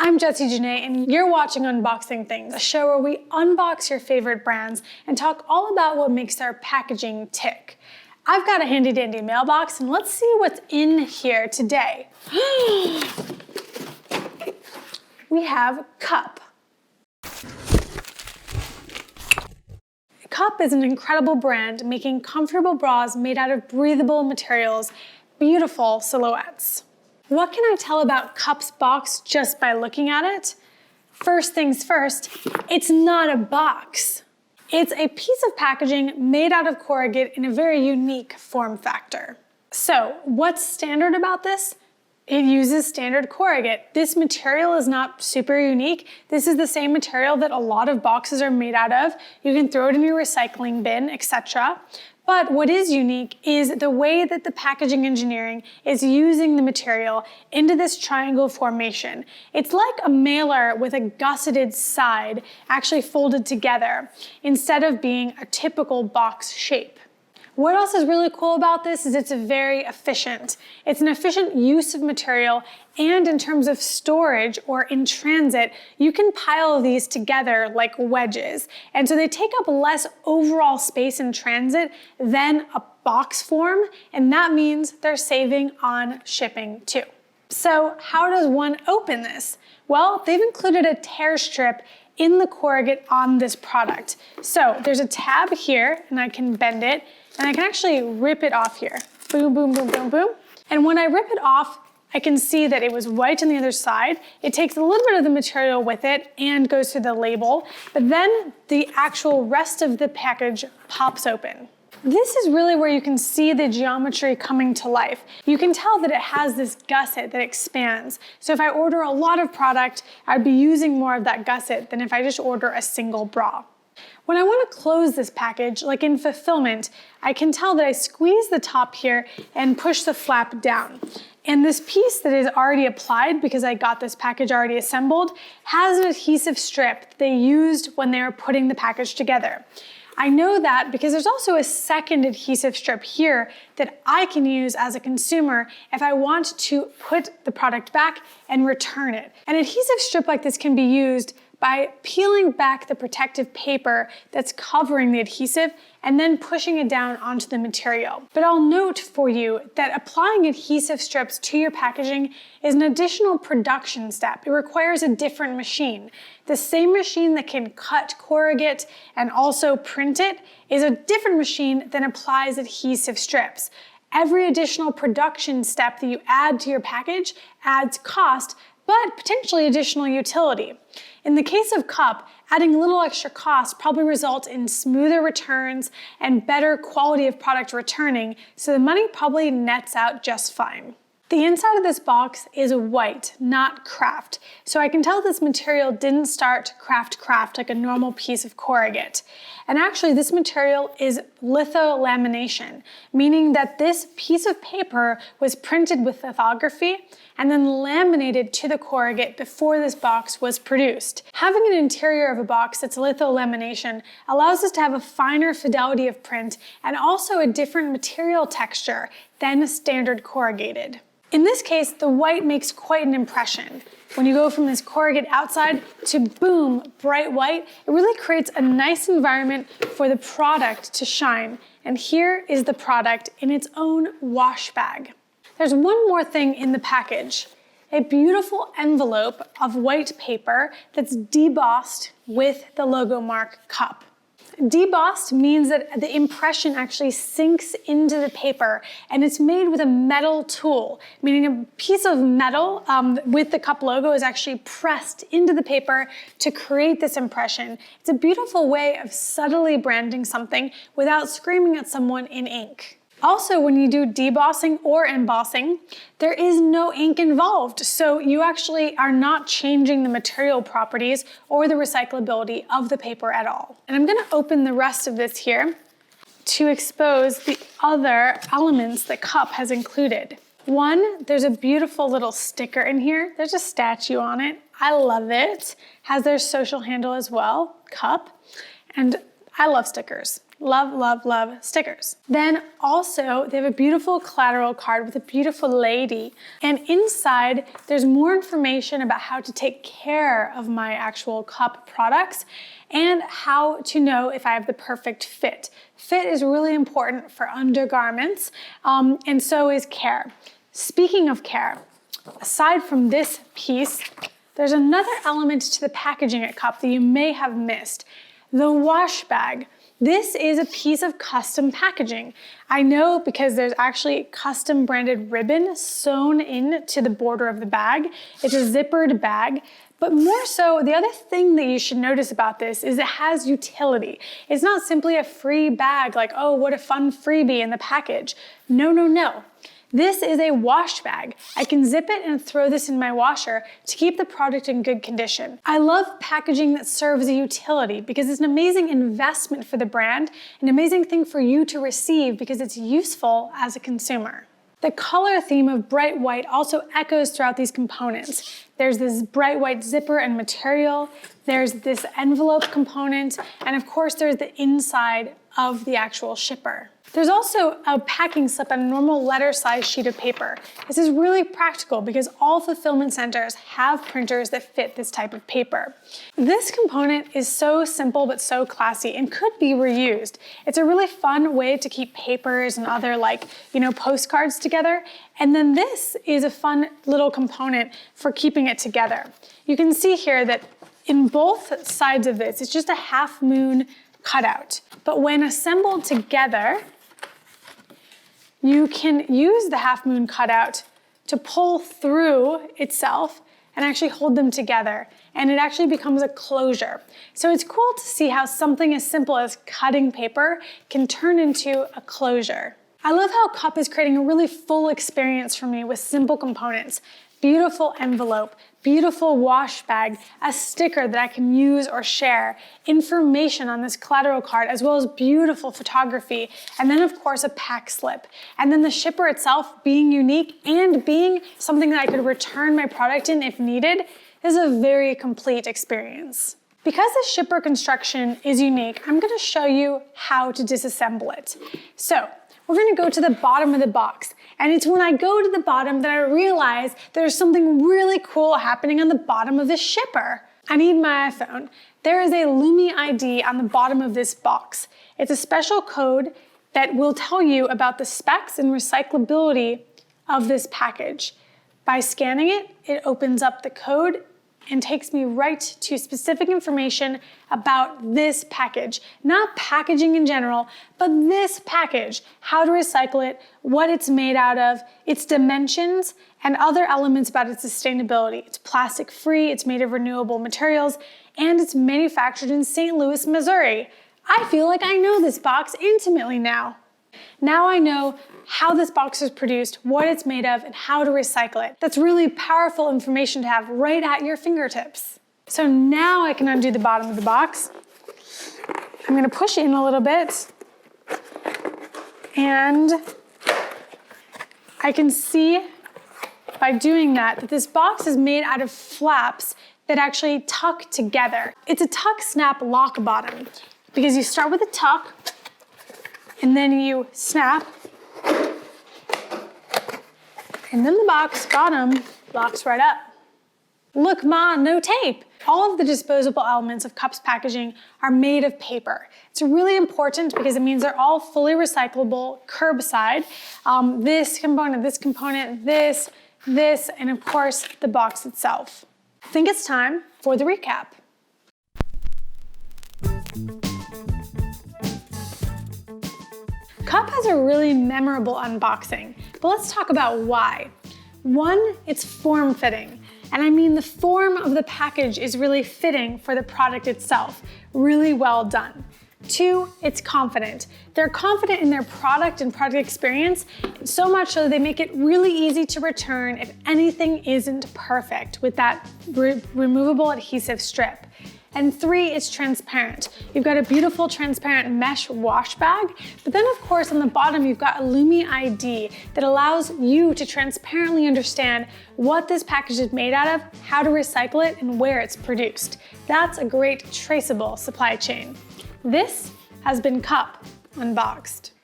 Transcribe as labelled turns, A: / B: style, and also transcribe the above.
A: I'm Jessie Janae, and you're watching Unboxing Things, a show where we unbox your favorite brands and talk all about what makes their packaging tick. I've got a handy dandy mailbox, and let's see what's in here today. We have Cuup. Cuup is an incredible brand making comfortable bras made out of breathable materials, beautiful silhouettes. What can I tell about Cuup's box just by looking at it? First things first, it's not a box. It's a piece of packaging made out of corrugate in a very unique form factor. So, what's standard about this? It uses standard corrugate. This material is not super unique. This is the same material that a lot of boxes are made out of. You can throw it in your recycling bin, etc. But what is unique is the way that the packaging engineering is using the material into this triangle formation. It's like a mailer with a gusseted side actually folded together instead of being a typical box shape. What else is really cool about this is it's very efficient. It's an efficient use of material, and in terms of storage or in transit, you can pile these together like wedges. And so they take up less overall space in transit than a box form, and that means they're saving on shipping too. So how does one open this? Well, they've included a tear strip in the corrugate on this product. So there's a tab here, and I can bend it, and I can actually rip it off here. Boom, boom, boom, boom, boom. And when I rip it off, I can see that it was white on the other side. It takes a little bit of the material with it and goes through the label, but then the actual rest of the package pops open. This is really where you can see the geometry coming to life. You can tell that it has this gusset that expands. So if I order a lot of product, I'd be using more of that gusset than if I just order a single bra. When I want to close this package, like in fulfillment, I can tell that I squeeze the top here and push the flap down. And this piece that is already applied, because I got this package already assembled, has an adhesive strip that they used when they were putting the package together. I know that because there's also a second adhesive strip here that I can use as a consumer if I want to put the product back and return it. An adhesive strip like this can be used by peeling back the protective paper that's covering the adhesive and then pushing it down onto the material. But I'll note for you that applying adhesive strips to your packaging is an additional production step. It requires a different machine. The same machine that can cut corrugate and also print it is a different machine that applies adhesive strips. Every additional production step that you add to your package adds cost, but potentially additional utility. In the case of Cuup, adding a little extra cost probably results in smoother returns and better quality of product returning, so the money probably nets out just fine. The inside of this box is white, not craft, so I can tell this material didn't start craft like a normal piece of corrugate. And actually this material is litho-lamination, meaning that this piece of paper was printed with lithography and then laminated to the corrugate before this box was produced. Having an interior of a box that's litho-lamination allows us to have a finer fidelity of print and also a different material texture than standard corrugated. In this case, the white makes quite an impression. When you go from this corrugate outside to boom, bright white, it really creates a nice environment for the product to shine. And here is the product in its own wash bag. There's one more thing in the package, a beautiful envelope of white paper that's debossed with the logo mark Cuup. Debossed means that the impression actually sinks into the paper, and it's made with a metal tool, meaning a piece of metal with the Cuup logo is actually pressed into the paper to create this impression. It's a beautiful way of subtly branding something without screaming at someone in ink. Also, when you do debossing or embossing, there is no ink involved, so you actually are not changing the material properties or the recyclability of the paper at all. And I'm gonna open the rest of this here to expose the other elements that Cuup has included. One, there's a beautiful little sticker in here. There's a statue on it. I love it. Has their social handle as well, Cuup. And I love stickers. Love, love, love stickers. Then also they have a beautiful collateral card with a beautiful lady. And inside there's more information about how to take care of my actual Cuup products and how to know if I have the perfect fit. Fit is really important for undergarments, and so is care. Speaking of care, aside from this piece, there's another element to the packaging at Cuup that you may have missed, the wash bag. This is a piece of custom packaging. I know because there's actually custom branded ribbon sewn into the border of the bag. It's a zippered bag, but more so, the other thing that you should notice about this is it has utility. It's not simply a free bag like, oh, what a fun freebie in the package. No, no, no. This is a wash bag. I can zip it and throw this in my washer to keep the product in good condition. I love packaging that serves a utility because it's an amazing investment for the brand, an amazing thing for you to receive because it's useful as a consumer. The color theme of bright white also echoes throughout these components. There's this bright white zipper and material, there's this envelope component, and of course there's the inside of the actual shipper. There's also a packing slip on a normal letter size sheet of paper. This is really practical because all fulfillment centers have printers that fit this type of paper. This component is so simple but so classy and could be reused. It's a really fun way to keep papers and other postcards together. And then this is a fun little component for keeping it together. You can see here that in both sides of this, it's just a half moon cutout. But when assembled together, you can use the half moon cutout to pull through itself and actually hold them together. And it actually becomes a closure. So it's cool to see how something as simple as cutting paper can turn into a closure. I love how Cuup is creating a really full experience for me with simple components. Beautiful envelope, beautiful wash bag, a sticker that I can use or share, information on this collateral card, as well as beautiful photography, and then of course a pack slip. And then the shipper itself being unique and being something that I could return my product in if needed is a very complete experience. Because the shipper construction is unique, I'm gonna show you how to disassemble it. So, we're gonna go to the bottom of the box. And it's when I go to the bottom that I realize there's something really cool happening on the bottom of this shipper. I need my iPhone. There is a Lumi ID on the bottom of this box. It's a special code that will tell you about the specs and recyclability of this package. By scanning it, it opens up the code and takes me right to specific information about this package. Not packaging in general, but this package, how to recycle it, what it's made out of, its dimensions, and other elements about its sustainability. It's plastic free, it's made of renewable materials, and it's manufactured in St. Louis, Missouri. I feel like I know this box intimately now. Now I know how this box is produced, what it's made of, and how to recycle it. That's really powerful information to have right at your fingertips. So now I can undo the bottom of the box. I'm gonna push in a little bit, and I can see by doing that this box is made out of flaps that actually tuck together. It's a tuck snap lock bottom because you start with a tuck, and then you snap, and then the box bottom locks right up. Look, Ma, no tape. All of the disposable elements of Cuup's packaging are made of paper. It's really important because it means they're all fully recyclable, curbside. This component, this, and of course, the box itself. I think it's time for the recap. Cuup has a really memorable unboxing, but let's talk about why. One, it's form-fitting, and I mean the form of the package is really fitting for the product itself, really well done. Two, it's confident. They're confident in their product and product experience, so much so they make it really easy to return if anything isn't perfect with that removable adhesive strip. And three, it's transparent. You've got a beautiful transparent mesh wash bag, but then of course on the bottom you've got a Lumi ID that allows you to transparently understand what this package is made out of, how to recycle it, and where it's produced. That's a great traceable supply chain. This has been Cuup. Unboxed.